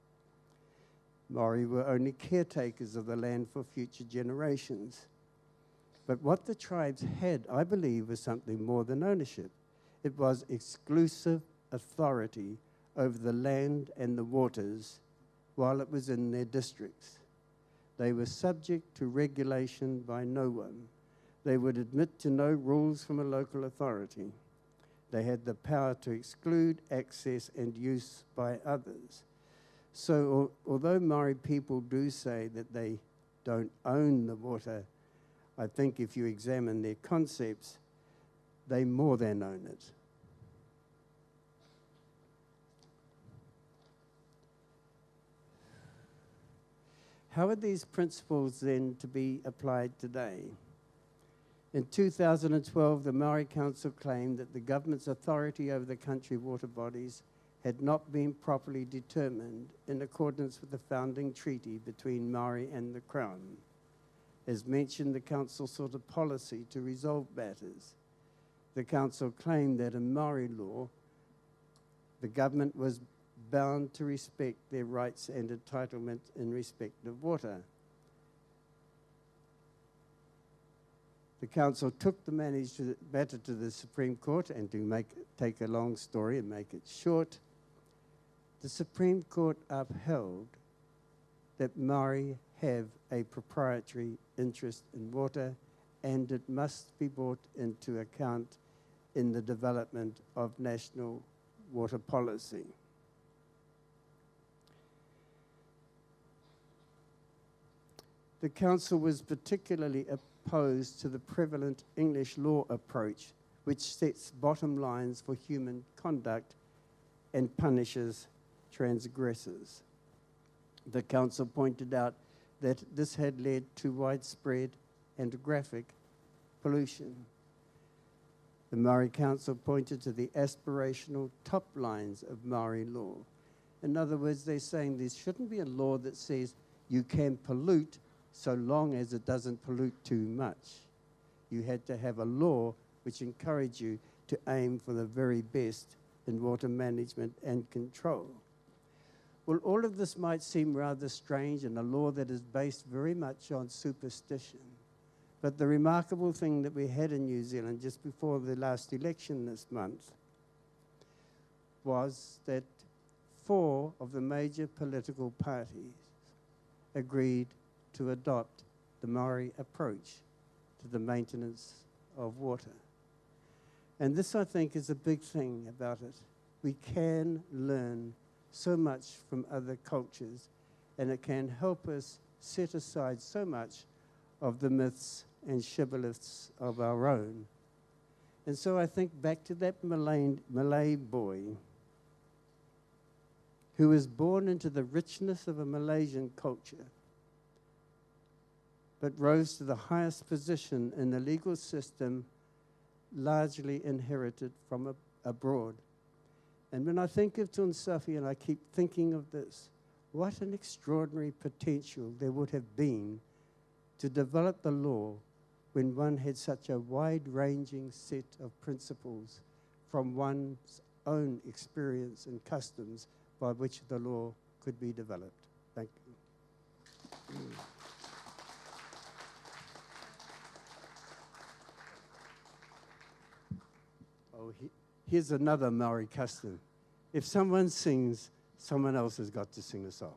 Maori were only caretakers of the land for future generations. But what the tribes had, I believe, was something more than ownership. It was exclusive authority over the land and the waters while it was in their districts. They were subject to regulation by no one. They would admit to no rules from a local authority. They had the power to exclude access and use by others. So although Maori people do say that they don't own the water, I think if you examine their concepts, they more than own it. How are these principles then to be applied today? In 2012, the Maori Council claimed that the government's authority over the country water bodies had not been properly determined in accordance with the founding treaty between Maori and the Crown. As mentioned, the Council sought a policy to resolve matters. The Council claimed that in Maori law, the government was bound to respect their rights and entitlement in respect of water. The council took the matter to the Supreme Court, and to take a long story and make it short, the Supreme Court upheld that Maori have a proprietary interest in water, and it must be brought into account in the development of national water policy. The council was particularly opposed to the prevalent English law approach, which sets bottom lines for human conduct and punishes transgressors. The council pointed out that this had led to widespread and graphic pollution. The Maori Council pointed to the aspirational top lines of Maori law. In other words, they're saying there shouldn't be a law that says you can pollute so long as it doesn't pollute too much. You had to have a law which encouraged you to aim for the very best in water management and control. Well, all of this might seem rather strange in a law that is based very much on superstition. But the remarkable thing that we had in New Zealand just before the last election this month was that 4 of the major political parties agreed to adopt the Maori approach to the maintenance of water. And this, I think, is a big thing about it. We can learn so much from other cultures, and it can help us set aside so much of the myths and shibboleths of our own. And so I think back to that Malay boy who was born into the richness of a Malaysian culture, but rose to the highest position in the legal system, largely inherited from abroad. And when I think of Tun Suffian, I keep thinking of this. What an extraordinary potential there would have been to develop the law when one had such a wide-ranging set of principles from one's own experience and customs by which the law could be developed. Thank you. Oh, here's another Maori custom. If someone sings, someone else has got to sing a song.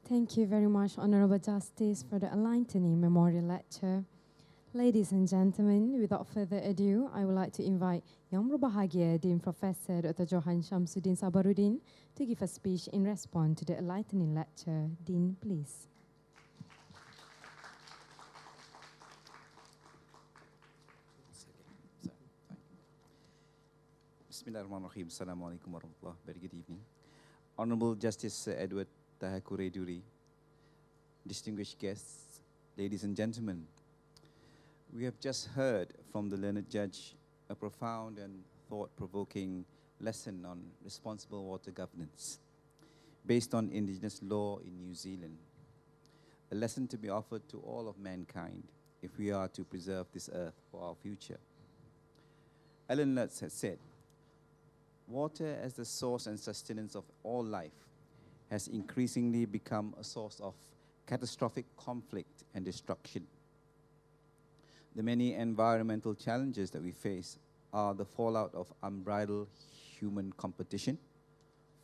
Thank you very much, Honourable Justice, for the enlightening memorial lecture. Ladies and gentlemen, without further ado, I would like to invite Yang Berbahagia Dean Professor Dr. Johan Shamsuddin Sabaruddin to give a speech in response to the enlightening lecture. Dean, please. Bismillahirrahmanirrahim. Assalamualaikum warahmatullahi wabarakatuh. Very good evening. Honourable Justice Sir Edward Tahakure Duri, distinguished guests, ladies and gentlemen, we have just heard from the learned judge a profound and thought-provoking lesson on responsible water governance based on indigenous law in New Zealand, a lesson to be offered to all of mankind if we are to preserve this earth for our future. Alan Lutz has said, water as the source and sustenance of all life has increasingly become a source of catastrophic conflict and destruction. The many environmental challenges that we face are the fallout of unbridled human competition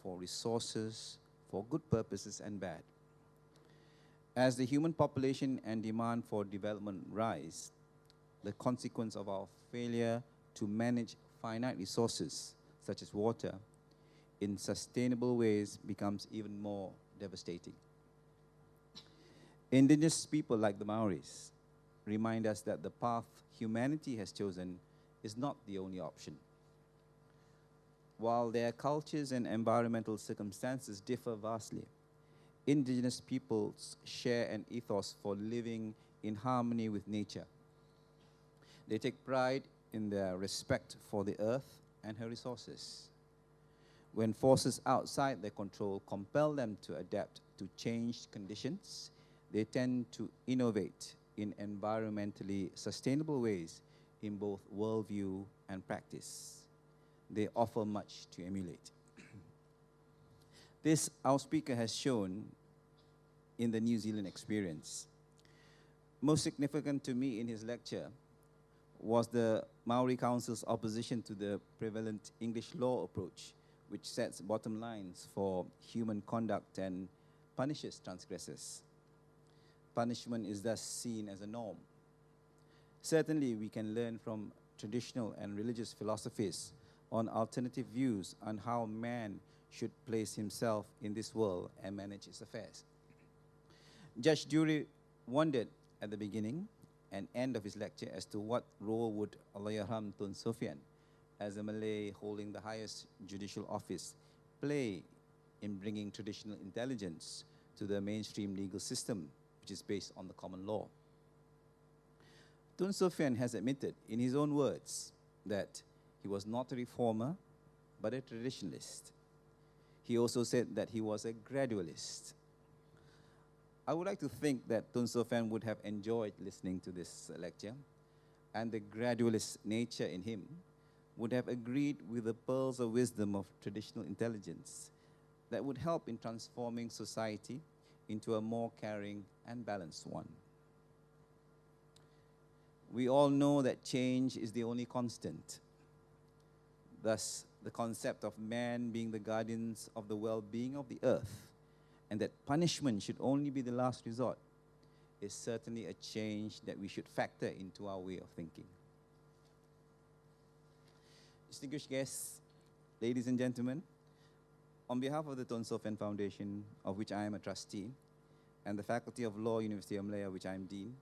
for resources, for good purposes and bad. As the human population and demand for development rise, the consequence of our failure to manage finite resources, such as water, in sustainable ways becomes even more devastating. Indigenous people like the Maoris remind us that the path humanity has chosen is not the only option. While their cultures and environmental circumstances differ vastly, indigenous peoples share an ethos for living in harmony with nature. They take pride in their respect for the earth and her resources. When forces outside their control compel them to adapt to changed conditions, they tend to innovate in environmentally sustainable ways in both worldview and practice. They offer much to emulate. This, our speaker has shown in the New Zealand experience. Most significant to me in his lecture was the Maori Council's opposition to the prevalent English law approach, which sets bottom lines for human conduct and punishes transgressors. Punishment is thus seen as a norm. Certainly, we can learn from traditional and religious philosophies on alternative views on how man should place himself in this world and manage his affairs. Judge Dury wondered at the beginning and end of his lecture as to what role would 10th Tun Suffian, as a Malay holding the highest judicial office, play in bringing traditional intelligence to the mainstream legal system, which is based on the common law. Tun Suffian has admitted in his own words that he was not a reformer, but a traditionalist. He also said that he was a gradualist. I would like to think that Tun Suffian would have enjoyed listening to this lecture, and the gradualist nature in him would have agreed with the pearls of wisdom of traditional intelligence that would help in transforming society into a more caring and balanced one. We all know that change is the only constant. Thus, the concept of man being the guardians of the well-being of the earth, and that punishment should only be the last resort, is certainly a change that we should factor into our way of thinking. Distinguished guests, ladies and gentlemen, on behalf of the Tun Suffian Foundation, of which I am a trustee, and the Faculty of Law, University of Malaya, which I am dean,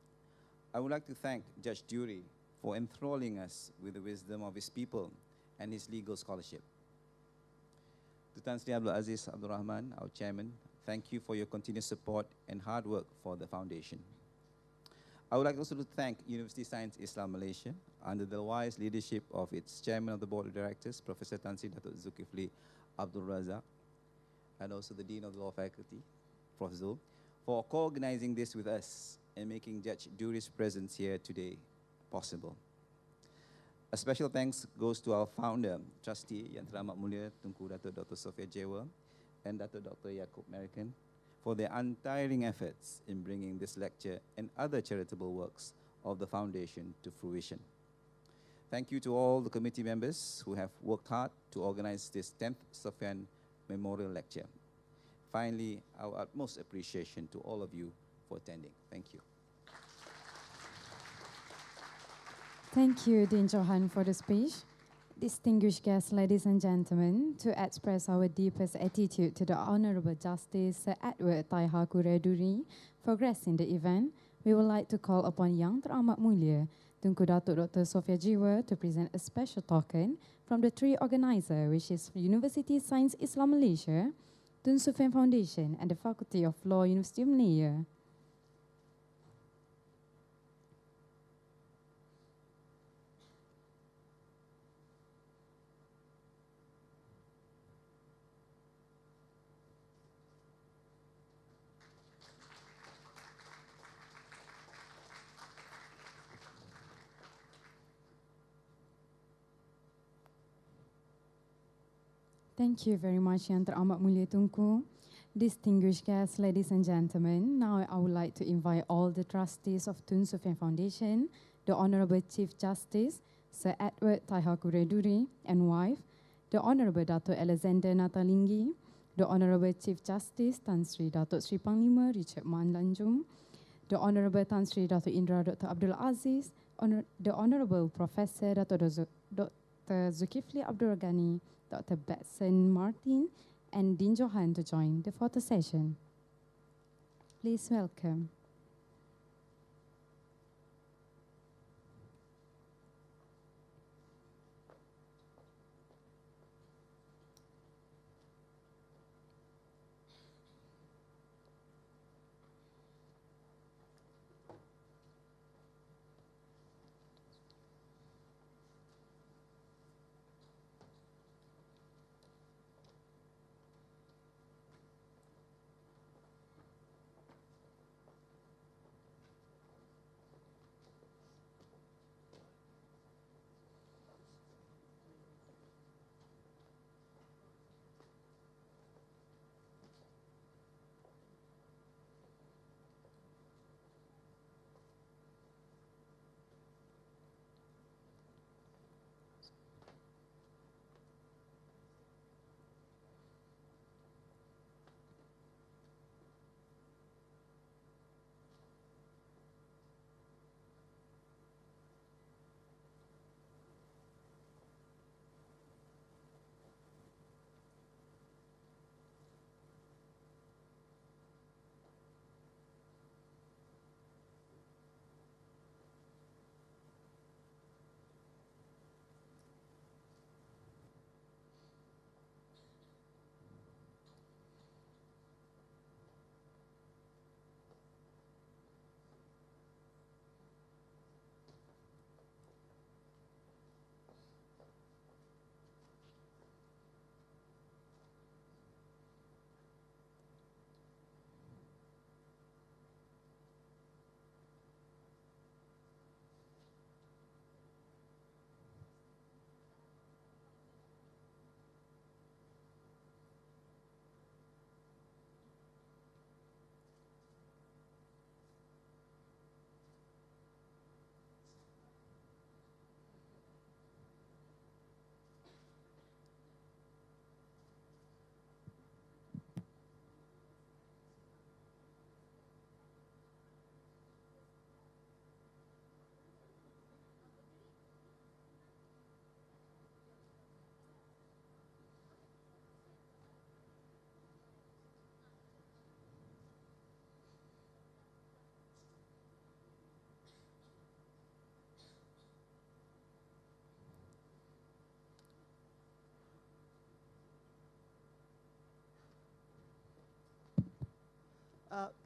I would like to thank Judge Dury for enthralling us with the wisdom of his people and his legal scholarship. To Tan Sri Abdul Aziz Abdul Rahman, our chairman, thank you for your continued support and hard work for the foundation. I would like also to thank University Science Islam Malaysia, under the wise leadership of its chairman of the board of directors, Professor Tan Sri Datuk Zulkifli Abdul Razak, and also the dean of the law faculty, Prof. Zul, for co-organizing this with us and making Judge Dury's presence here today possible. A special thanks goes to our founder, trustee Yang Teramat Mulia Tunku Datuk Dr. Sophia Jewa and Datuk Dr. Yaakob American for their untiring efforts in bringing this lecture and other charitable works of the foundation to fruition. Thank you to all the committee members who have worked hard to organize this 10th Suffian Memorial Lecture. Finally, our utmost appreciation to all of you for attending. Thank you. Thank you, Dean Johan, for the speech. Distinguished guests, ladies and gentlemen, to express our deepest attitude to the Honourable Justice Sir Edward Taihakura Duri for gracing the event, we would like to call upon Yang Teramat Mulia Tunku Datuk Dr. Sophia Jiwa to present a special token from the three organizer, which is University Science Islam Malaysia, Tun Suffian Foundation, and the Faculty of Law, University of Malaya. Thank you very much, Yang Teramat Mulia Tunku. Distinguished guests, ladies and gentlemen, now I would like to invite all the trustees of Tun Suffian Foundation, the Honourable Chief Justice, Sir Edward Taihakura Duri and wife, the Honourable Dato' Alexander Natalinggi, the Honourable Chief Justice Tan Sri Dato' Sri Panglima Richard Man Lanjum, the Honourable Tan Sri Dato' Indra Dr. Abdul Aziz, the Honourable Professor Dr. Zulkifli Abdul Ghani, Dr. Batson Martin, and Dean Johan to join the photo session. Please welcome.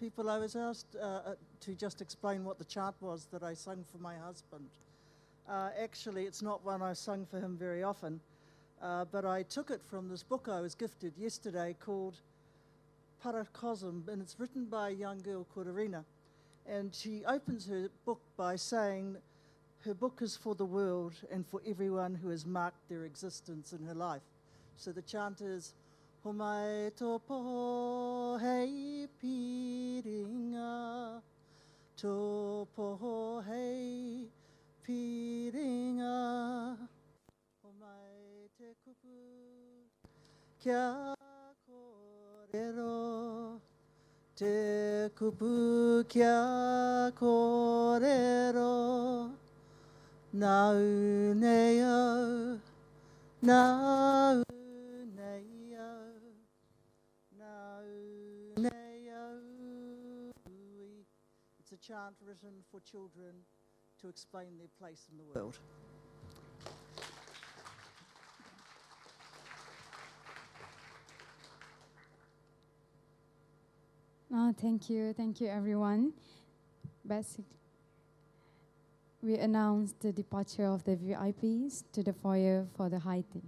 people, I was asked to just explain what the chant was that I sung for my husband. Actually, it's not one I sung for him very often, but I took it from this book I was gifted yesterday called Paracosm, and it's written by a young girl called Irina. And she opens her book by saying her book is for the world and for everyone who has marked their existence in her life. So the chant is, Ho mai topo hei piringa, topo hei piringa, ho mai te kupu kia korero, te kupu kia korero, nau neo, nau neo, nau neo. It's a chant written for children to explain their place in the world. Thank you everyone. Basically, we announced the departure of the VIPs to the foyer for the high tea.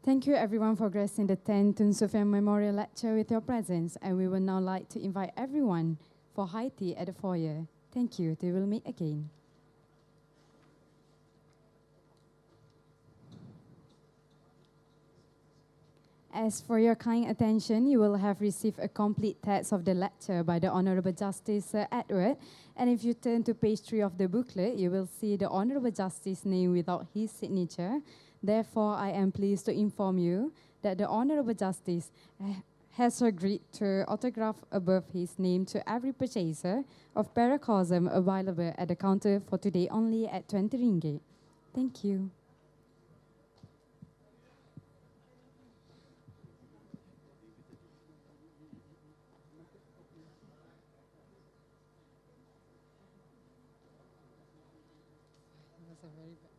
Thank you everyone for gracing the 10th Tun Suffian Memorial Lecture with your presence, and we would now like to invite everyone for high tea at the foyer. Thank you. They will meet again. As for your kind attention, you will have received a complete text of the lecture by the Honourable Justice Sir Edward, and if you turn to page 3 of the booklet, you will see the Honourable Justice's name without his signature. Therefore, I am pleased to inform you that the Honourable Justice has agreed to autograph above his name to every purchaser of Paracosm available at the counter for today only at 20 ringgit. Thank you. That's a very bad.